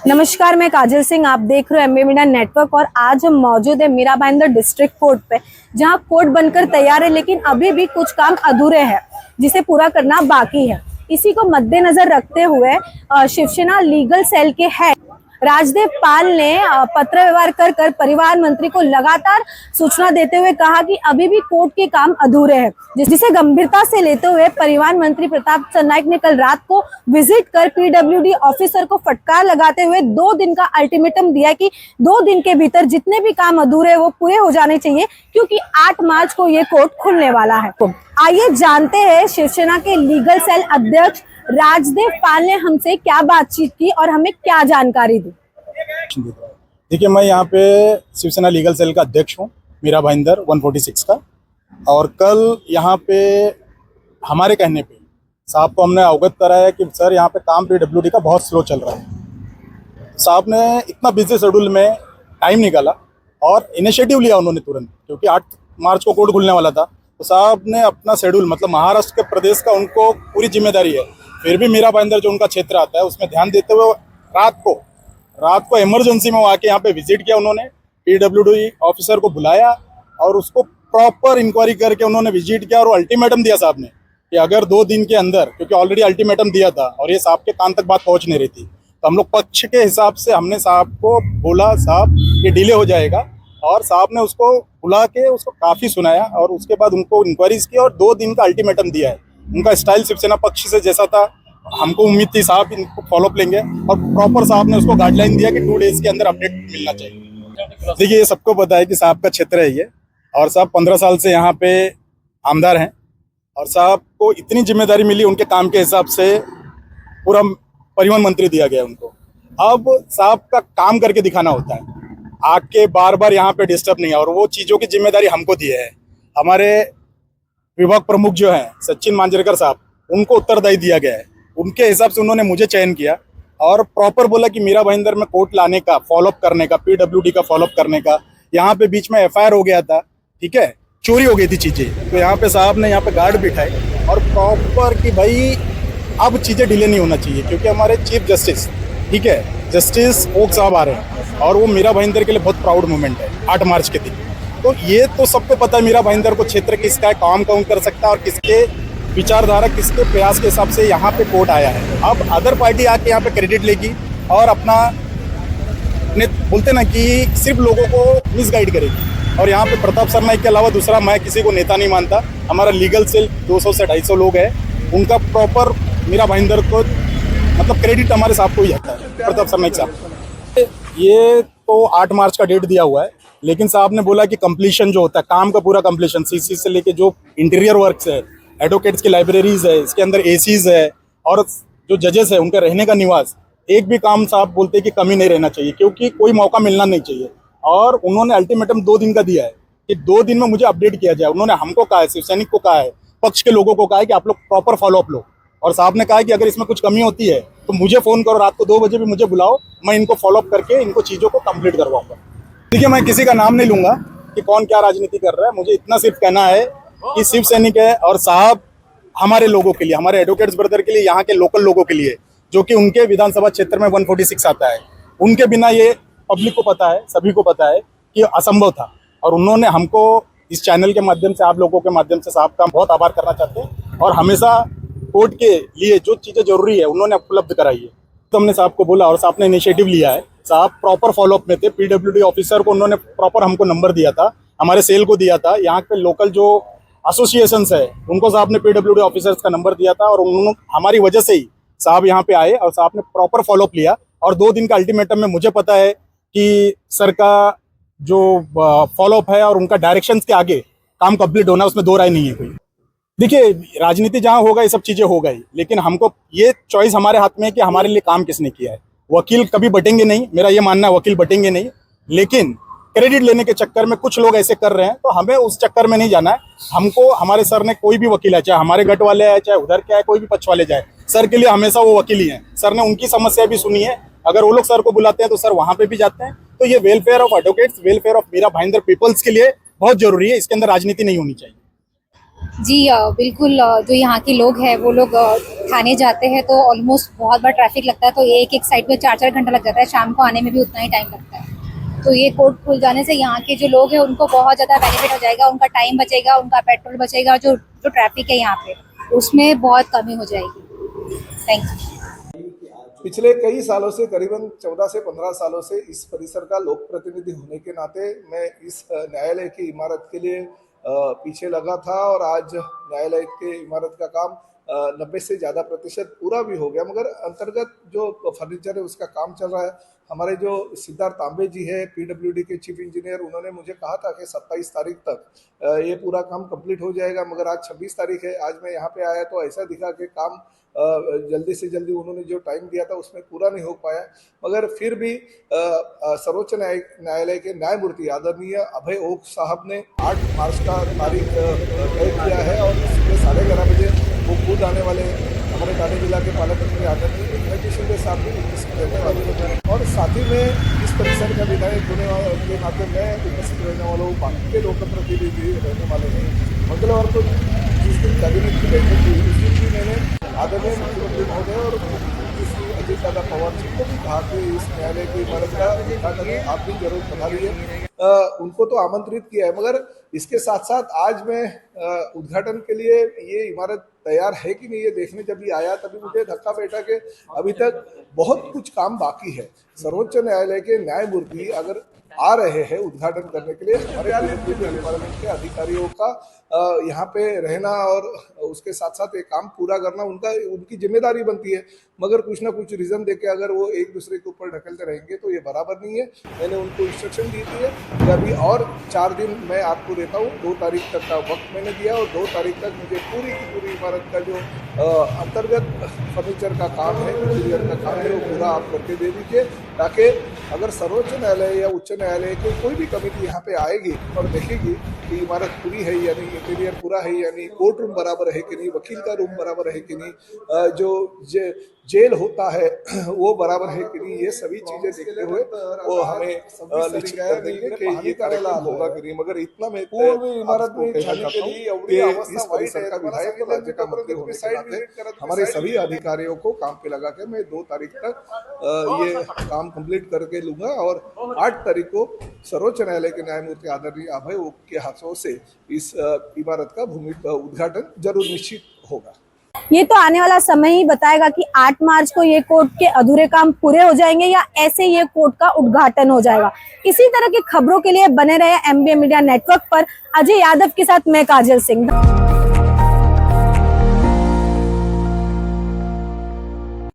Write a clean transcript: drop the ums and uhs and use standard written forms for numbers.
नमस्कार, मैं काजल सिंह। आप देख रहे हो एमबी मीडिया नेटवर्क और आज हम मौजूद है मीरा भाईंदर डिस्ट्रिक्ट कोर्ट पे, जहां कोर्ट बनकर तैयार है, लेकिन अभी भी कुछ काम अधूरे हैं जिसे पूरा करना बाकी है। इसी को मद्देनजर रखते हुए शिवसेना लीगल सेल के हेड राजदेव पाल ने पत्र व्यवहार कर परिवहन मंत्री को लगातार सूचना देते हुए कहा कि अभी भी कोर्ट के काम अधूरे हैं, जिसे गंभीरता से लेते हुए परिवहन मंत्री प्रताप चंद्र नाइक ने कल रात को विजिट कर पीडब्ल्यूडी ऑफिसर को फटकार लगाते हुए 2 दिन का अल्टीमेटम दिया कि 2 दिन के भीतर जितने भी काम अधूरे हैं वो पूरे हो जाने चाहिए, क्योंकि 8 मार्च को ये कोर्ट खुलने वाला है। आइए जानते हैं शिवसेना के लीगल सेल अध्यक्ष राजदेव पाल ने हमसे क्या बातचीत की और हमें क्या जानकारी दी। देखिए, मैं यहाँ पे शिवसेना लीगल सेल का अध्यक्ष हूँ, मीरा भाईंदर 146 का। और कल यहाँ पे हमारे कहने पे साहब को हमने अवगत कराया कि सर यहाँ पे काम पीडब्ल्यूडी का बहुत स्लो चल रहा है। साहब ने इतना बिजी शेड्यूल में टाइम निकाला और इनिशिएटिव लिया उन्होंने तुरंत, क्योंकि 8 मार्च को कोर्ट खुलने वाला था। तो साहब ने अपना शेड्यूल, मतलब महाराष्ट्र के प्रदेश का उनको पूरी जिम्मेदारी है, फिर भी मीरा भाईंदर जो उनका क्षेत्र आता है उसमें ध्यान देते हुए रात को इमरजेंसी में आके यहाँ पे विजिट किया। उन्होंने पीडब्ल्यूडी ऑफिसर को बुलाया और उसको प्रॉपर इंक्वायरी करके उन्होंने विजिट किया और अल्टीमेटम दिया साहब ने कि अगर 2 दिन के अंदर, क्योंकि ऑलरेडी अल्टीमेटम दिया था और ये साहब के कान तक बात पहुंच नहीं रही थी, तो हम लोग पक्ष के हिसाब से हमने साहब को बोला साहब ये डिले हो जाएगा, और साहब ने उसको बुला के उसको काफ़ी सुनाया और उसके बाद उनको इंक्वायरीज की और 2 दिन का अल्टीमेटम दिया है। उनका स्टाइल शिवसेना पक्ष से जैसा था, हमको उम्मीद थी साहब इनको फॉलोअप लेंगे, और प्रॉपर साहब ने उसको गाइडलाइन दिया कि 2 डेज के अंदर अपडेट मिलना चाहिए। देखिए, ये सबको पता है कि साहब का क्षेत्र है ये, और साहब 15 साल से यहाँ पे आमदार हैं, और साहब को इतनी जिम्मेदारी मिली उनके काम के हिसाब से, पूरा परिवहन मंत्री दिया गया उनको। अब साहब का काम करके दिखाना होता है, आके बार बार यहाँ पे डिस्टर्ब नहीं है, और वो चीज़ों की जिम्मेदारी हमको दी है। हमारे विभाग प्रमुख जो हैं सचिन मांजरेकर साहब, उनको उत्तरदायी दिया गया है। उनके हिसाब से उन्होंने मुझे चयन किया और प्रॉपर बोला कि मीरा भाईंदर में कोर्ट लाने का, फॉलोअप करने का, पीडब्ल्यूडी का फॉलोअप करने का। यहाँ पे बीच में एफआईआर हो गया था, ठीक है, चोरी हो गई थी चीज़ें, तो यहाँ पे साहब ने यहाँ पे गार्ड बिठाए और प्रॉपर कि भाई अब चीज़ें डिले नहीं होना चाहिए, क्योंकि हमारे चीफ जस्टिस, ठीक है, जस्टिस ओक साहब आ रहे हैं और वो मीरा भाईंदर के लिए बहुत प्राउड मोमेंट है 8 मार्च के दिन। तो ये तो सबको पता है मीरा भाईंदर को क्षेत्र किसका है, काम कौन कर सकता है और किसके विचारधारा, किसके प्रयास के हिसाब से यहाँ पे कोर्ट आया है। अब अदर पार्टी आके यहाँ पे क्रेडिट लेगी और अपना बोलते ना कि सिर्फ लोगों को मिसगाइड करेगी। और यहाँ पे प्रताप सर नाइक के अलावा दूसरा मैं किसी को नेता नहीं मानता। हमारा लीगल सेल 200 से 250 लोग हैं, उनका प्रॉपर मीरा भाईंदर को मतलब क्रेडिट हमारे साहब को ही आता है, प्रताप सर नाइक साहब। ये तो 8 मार्च का डेट दिया हुआ है, लेकिन साहब ने बोला कि कंप्लीशन जो होता है, काम का पूरा कंप्लीशन, सीसी से लेके जो इंटीरियर वर्क्स है, एडवोकेट्स की लाइब्रेरीज है, इसके अंदर एसीज है, और जो जजेस है उनका रहने का निवास, एक भी काम साहब बोलते हैं कि कमी नहीं रहना चाहिए, क्योंकि कोई मौका मिलना नहीं चाहिए। और उन्होंने अल्टीमेटम 2 दिन का दिया है कि 2 दिन में मुझे अपडेट किया जाए। उन्होंने हमको कहा है, शिवसैनिक को कहा है, पक्ष के लोगों को कहा है कि आप लोग प्रॉपर फॉलोअप लो, और साहब ने कहा है कि अगर इसमें कुछ कमी होती है तो मुझे फ़ोन करो, रात को 2 बजे भी मुझे बुलाओ, मैं इनको फॉलोअप करके इनको चीज़ों को कंप्लीट करवाऊंगा। देखिए, मैं किसी का नाम नहीं लूँगा कि कौन क्या राजनीति कर रहा है, मुझे इतना सिर्फ कहना है कि शिव सैनिक है और साहब हमारे लोगों के लिए, हमारे एडवोकेट्स ब्रदर के लिए, यहाँ के लोकल लोगों के लिए, जो कि उनके विधानसभा क्षेत्र में 146 आता है, उनके बिना ये पब्लिक को पता है, सभी को पता है कि असंभव था। और उन्होंने हमको इस चैनल के माध्यम से, आप लोगों के माध्यम से साहब का बहुत आभार करना चाहते हैं, और हमेशा कोर्ट के लिए जो चीज़ें जरूरी है उन्होंने उपलब्ध कराई है। तो हमने साहब को बोला और साहब ने इनिशिएटिव लिया है। साहब प्रॉपर फॉलोअप में थे, पीडब्ल्यूडी ऑफिसर को उन्होंने प्रॉपर हमको नंबर दिया था, हमारे सेल को दिया था, यहाँ पे लोकल जो एसोसिएशंस है उनको साहब ने पीडब्ल्यूडी ऑफिसर्स का नंबर दिया था, और उन्होंने हमारी वजह से ही साहब यहाँ पे आए और साहब ने प्रॉपर फॉलोअप लिया। और 2 दिन का अल्टीमेटम में मुझे पता है कि सर का जो फॉलोअप है और उनका डायरेक्शंस के आगे काम कंप्लीट होना, उसमें 2 राय नहीं है कोई। देखिए, राजनीति जहाँ होगा ये सब चीज़ें हो गई, लेकिन हमको ये चॉइस हमारे हाथ में है कि हमारे लिए काम किसने किया है। वकील कभी बटेंगे नहीं, मेरा ये मानना है, वकील बटेंगे नहीं, लेकिन क्रेडिट लेने के चक्कर में कुछ लोग ऐसे कर रहे हैं, तो हमें उस चक्कर में नहीं जाना है। हमको हमारे सर ने, कोई भी वकील है, चाहे हमारे गट वाले आए, चाहे उधर के आए, कोई भी पक्ष वाले जाए, सर के लिए हमेशा वो वकील ही हैं। सर ने उनकी समस्या भी सुनी है, अगर वो लोग सर को बुलाते हैं तो सर वहाँ पे भी जाते हैं। तो ये welfare of advocates, welfare of Mira Bhayandar peoples के लिए बहुत जरूरी है, इसके अंदर राजनीति नहीं होनी चाहिए। जी बिल्कुल जो यहाँ के लोग हैं वो लोग थाने जाते हैं तो ऑलमोस्ट बहुत बार ट्रैफिक लगता है, तो एक एक साइड पे 4-4 घंटा लग जाता है, शाम को आने में भी उतना ही टाइम लगता है। तो ये कोर्ट खुल जाने से यहाँ के जो लोग हैं उनको बहुत ज़्यादा बेनिफिट हो जाएगा, उनका टाइम बचेगा, उनका पेट्रोल बचेगा, जो जो ट्रैफिक है यहाँ पे उसमें बहुत कमी हो जाएगी। Thank you. पिछले कई सालों से, करीबन 14 से 15 सालों से इस परिसर का लोक प्रतिनिधि होने के नाते मैं इस न्यायालय की इमारत के लिए पीछे लगा था और आज न्यायालय के इमारत का काम 90 से ज़्यादा प्रतिशत पूरा भी हो गया, मगर अंतर्गत जो फर्नीचर है उसका काम चल रहा है। हमारे जो सिद्धार्थ तांबे जी है पीडब्ल्यूडी के चीफ इंजीनियर, उन्होंने मुझे कहा था कि 27 तारीख तक ये पूरा काम कंप्लीट हो जाएगा, मगर आज 26 तारीख है। आज मैं यहाँ पे आया तो ऐसा दिखा कि काम जल्दी से जल्दी उन्होंने जो टाइम दिया था उसमें पूरा नहीं हो पाया, मगर फिर भी सर्वोच्च न्यायालय के न्यायमूर्ति आदरणीय अभय ओक साहब ने 8 मार्च का तारीख तय किया है और सुबह 11:30 बजे वो खुद आने वाले हमारे ठाणे जिला के पालक मंत्री आदरणीय एकनाथ शिंदे साहब भी उपस्थित रहने वाले हैं और साथ ही में इस परिसर का विधायक होने वाले के नाते मैं उपस्थित रहने वाला हूँ। बाकी के लोक प्रतिनिधि रहने वाले हैं। मंगलवार को जिस दिन कैबिनेट की बैठक हुई उस दिन भी मैंने आदरणीय मुख्यमंत्री महोदय और श्री अजीत दादा पवार जी को भी कहा कि इस न्यायालय की इमारत का उद्घाटन आप भी जरूर पधारिए। उनको तो आमंत्रित किया है, मगर इसके साथ साथ आज मैं उद्घाटन के लिए ये इमारत तैयार है कि नहीं ये देखने जब भी आया तभी मुझे धक्का बैठा कि अभी तक बहुत कुछ काम बाकी है। सर्वोच्च न्यायालय के न्यायमूर्ति अगर आ रहे हैं उद्घाटन करने के लिए, हमारे डिपार्टमेंट के अधिकारियों का यहाँ पे रहना और उसके साथ साथ एक काम पूरा करना उनकी जिम्मेदारी बनती है, मगर कुछ ना कुछ रीज़न देके अगर वो एक दूसरे के ऊपर ढकलते रहेंगे तो ये बराबर नहीं है। मैंने उनको इंस्ट्रक्शन दी थी कि अभी और 4 दिन मैं आपको देता हूँ, 2 तारीख तक का वक्त मैंने दिया और 2 तारीख तक मुझे पूरी की पूरी इमारत का जो अंतर्गत फर्नीचर का काम है, इंटीरियर का काम है, वो पूरा आप करके दे दीजिए, ताकि अगर सर्वोच्च न्यायालय या उच्च न्यायालय की कोई भी कमेटी यहाँ पे आएगी और देखेगी कि इमारत पूरी है या नहीं, इंटीरियर पूरा है या नहीं, कोर्ट रूम बराबर है कि नहीं, वकील का रूम बराबर है कि नहीं, जो जेल होता है वो बराबर है कि नहीं, ये सभी चीजें देखते हुए वो हमें निश्चित कर देंगे कि ये कार्यक्रम होगा कि नहीं। मगर इतना मैं पूरी इमारत में जाने के लिए इस परिसर का विधायक और राज्य का मंत्री होने के नाते हमारे सभी अधिकारियों को काम पे लगा के मैं 2 तारीख तक ये काम कंप्लीट करके लूंगा और 8 तारीख को सर्वोच्च न्यायालय के न्यायमूर्ति आदरणीय अभय ओक के हाथों से इस इमारत का भूमि उद्घाटन जरूर निश्चित होगा। ये तो आने वाला समय ही बताएगा कि 8 मार्च को ये कोर्ट के अधूरे काम पूरे हो जाएंगे या ऐसे ये कोर्ट का उद्घाटन हो जाएगा। इसी तरह की खबरों के लिए बने रहे MBM मीडिया नेटवर्क पर। अजय यादव के साथ मैं काजल सिंह।